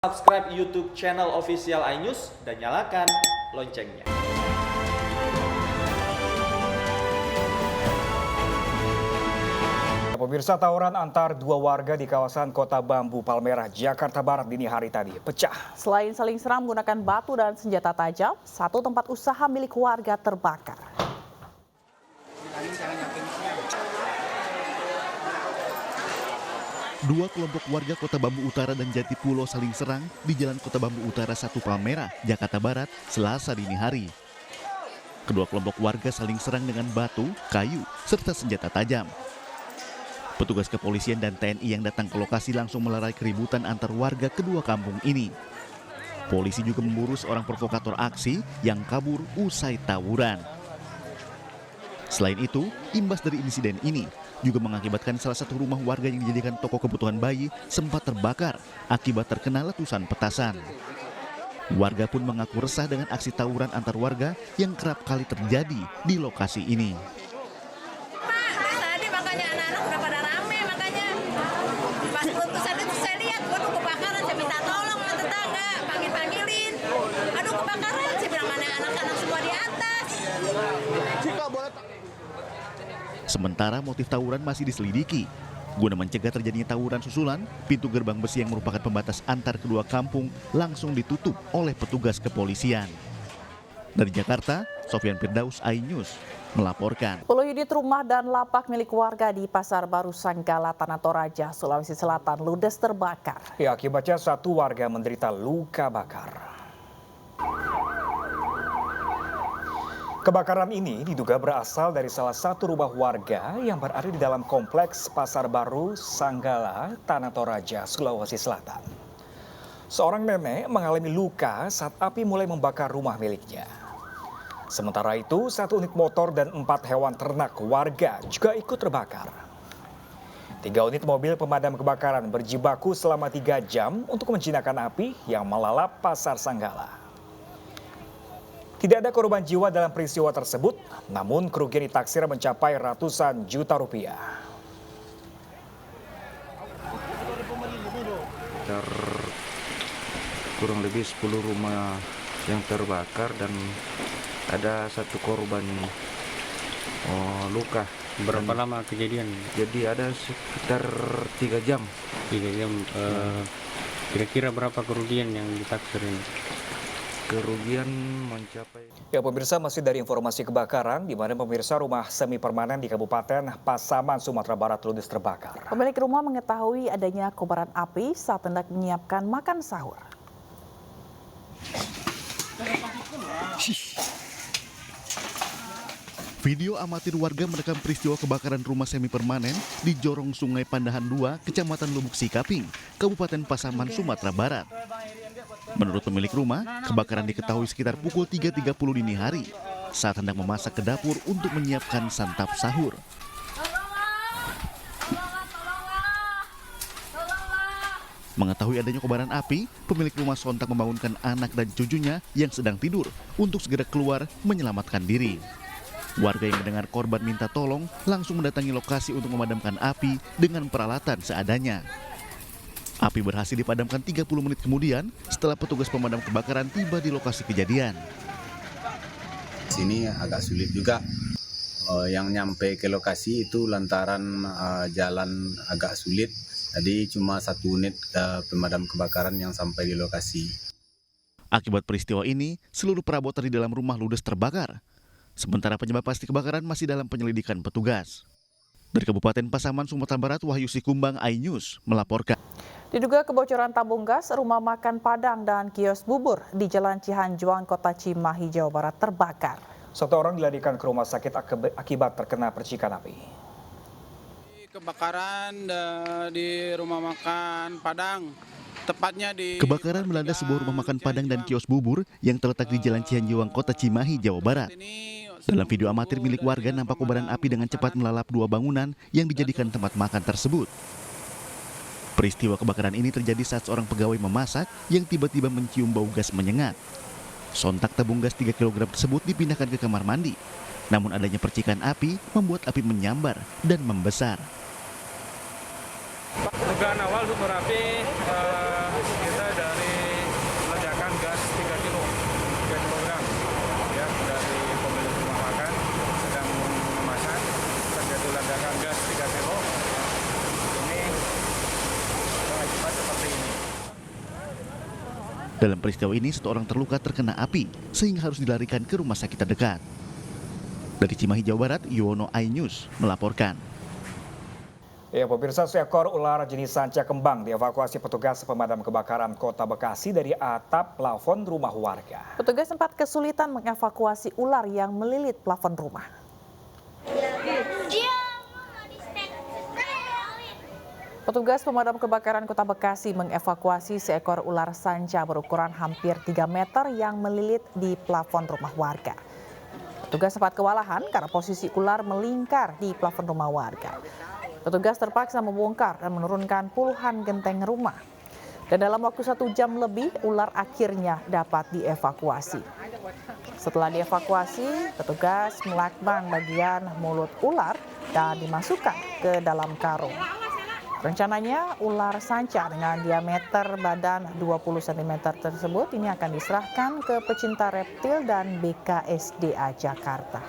Subscribe YouTube channel official iNews dan nyalakan loncengnya. Pemirsa, tawuran antar dua warga di kawasan Kota Bambu Palmerah, Jakarta Barat dini hari tadi pecah. Selain saling serang menggunakan batu dan senjata tajam, satu tempat usaha milik warga terbakar. Dua kelompok warga Kota Bambu Utara dan Jatipulo saling serang di Jalan Kota Bambu Utara 1 Palmerah, Jakarta Barat, Selasa dini hari. Kedua kelompok warga saling serang dengan batu, kayu, serta senjata tajam. Petugas kepolisian dan TNI yang datang ke lokasi langsung melerai keributan antar warga kedua kampung ini. Polisi juga memburu seorang provokator aksi yang kabur usai tawuran. Selain itu, imbas dari insiden ini juga mengakibatkan salah satu rumah warga yang dijadikan toko kebutuhan bayi sempat terbakar akibat terkena letusan petasan. Warga pun mengaku resah dengan aksi tawuran antar warga yang kerap kali terjadi di lokasi ini. Tadi makanya anak-anak udah pada rame, makanya pas letusan itu saya lihat, waduh kebakaran, saya minta tolong sama tetangga, panggilin, aduh kebakaran, saya bilang mana anak-anak semua di atas. Sementara motif tawuran masih diselidiki. Guna mencegah terjadinya tawuran susulan, pintu gerbang besi yang merupakan pembatas antar kedua kampung langsung ditutup oleh petugas kepolisian. Dari Jakarta, Sofyan Firdaus, iNews melaporkan. 10 unit rumah dan lapak milik warga di Pasar Baru Sanggala, Tanah Toraja, Sulawesi Selatan ludes terbakar. Ya, akibatnya satu warga menderita luka bakar. Kebakaran ini diduga berasal dari salah satu rumah warga yang berada di dalam kompleks Pasar Baru Sanggala, Tanah Toraja, Sulawesi Selatan. Seorang nenek mengalami luka saat api mulai membakar rumah miliknya. Sementara itu, 1 unit motor dan 4 hewan ternak warga juga ikut terbakar. 3 unit mobil pemadam kebakaran berjibaku selama 3 jam untuk menjinakkan api yang melalap Pasar Sanggala. Tidak ada korban jiwa dalam peristiwa tersebut, namun kerugian ditaksir mencapai ratusan juta rupiah. Kurang lebih 10 rumah yang terbakar dan ada 1 korban luka. Berapa lama kejadian? Jadi ada sekitar 3 jam. 3 jam. Kira-kira berapa kerugian yang ditaksir ini? Kerugian mencapai... Ya, pemirsa, masih dari informasi kebakaran, di mana pemirsa rumah semi permanen di Kabupaten Pasaman, Sumatera Barat ludes terbakar. Pemilik rumah mengetahui adanya kobaran api saat hendak menyiapkan makan sahur. Video amatir warga merekam peristiwa kebakaran rumah semi permanen di Jorong Sungai Pandahan 2, Kecamatan Lubuk Sikaping, Kabupaten Pasaman, Sumatera Barat. Menurut pemilik rumah, kebakaran diketahui sekitar pukul 3.30 dini hari saat hendak memasak ke dapur untuk menyiapkan santap sahur. Mengetahui adanya kobaran api, pemilik rumah sontak membangunkan anak dan cucunya yang sedang tidur untuk segera keluar menyelamatkan diri. Warga yang mendengar korban minta tolong langsung mendatangi lokasi untuk memadamkan api dengan peralatan seadanya. Api berhasil dipadamkan 30 menit kemudian setelah petugas pemadam kebakaran tiba di lokasi kejadian. Sini agak sulit juga yang nyampe ke lokasi itu lantaran jalan agak sulit. Jadi cuma 1 unit pemadam kebakaran yang sampai di lokasi. Akibat peristiwa ini, seluruh perabotan di dalam rumah ludes terbakar. Sementara penyebab pasti kebakaran masih dalam penyelidikan petugas. Dari Kabupaten Pasaman, Sumatera Barat, Wahyu Sikumbang, iNews melaporkan. Diduga kebocoran tabung gas, rumah makan Padang dan kios bubur di Jalan Cihanjuang, Kota Cimahi, Jawa Barat terbakar. 1 orang dilarikan ke rumah sakit akibat terkena percikan api. Kebakaran di rumah makan Padang, tepatnya di... Kebakaran melanda sebuah rumah makan Padang dan kios bubur yang terletak di Jalan Cihanjuang, Kota Cimahi, Jawa Barat. Dalam video amatir milik warga, nampak kobaran api dengan cepat melalap 2 bangunan yang dijadikan tempat makan tersebut. Peristiwa kebakaran ini terjadi saat seorang pegawai memasak yang tiba-tiba mencium bau gas menyengat. Sontak tabung gas 3 kg tersebut dipindahkan ke kamar mandi. Namun adanya percikan api membuat api menyambar dan membesar. Dugaan awal sumber api kita dari Dalam peristiwa ini, satu orang terluka terkena api sehingga harus dilarikan ke rumah sakit terdekat. Dari Cimahi, Jawa Barat, Yuwono, iNews melaporkan. Ya, pemirsa, seekor ular jenis sanca kembang dievakuasi petugas pemadam kebakaran Kota Bekasi dari atap plafon rumah warga. Petugas sempat kesulitan mengevakuasi ular yang melilit plafon rumah. Petugas pemadam kebakaran Kota Bekasi mengevakuasi seekor ular sanca berukuran hampir 3 meter yang melilit di plafon rumah warga. Petugas sempat kewalahan karena posisi ular melingkar di plafon rumah warga. Petugas terpaksa membongkar dan menurunkan puluhan genteng rumah. Dan dalam waktu 1 jam lebih, ular akhirnya dapat dievakuasi. Setelah dievakuasi, petugas melakban bagian mulut ular dan dimasukkan ke dalam karung. Rencananya ular sanca dengan diameter badan 20 cm tersebut ini akan diserahkan ke pecinta reptil dan BKSDA Jakarta.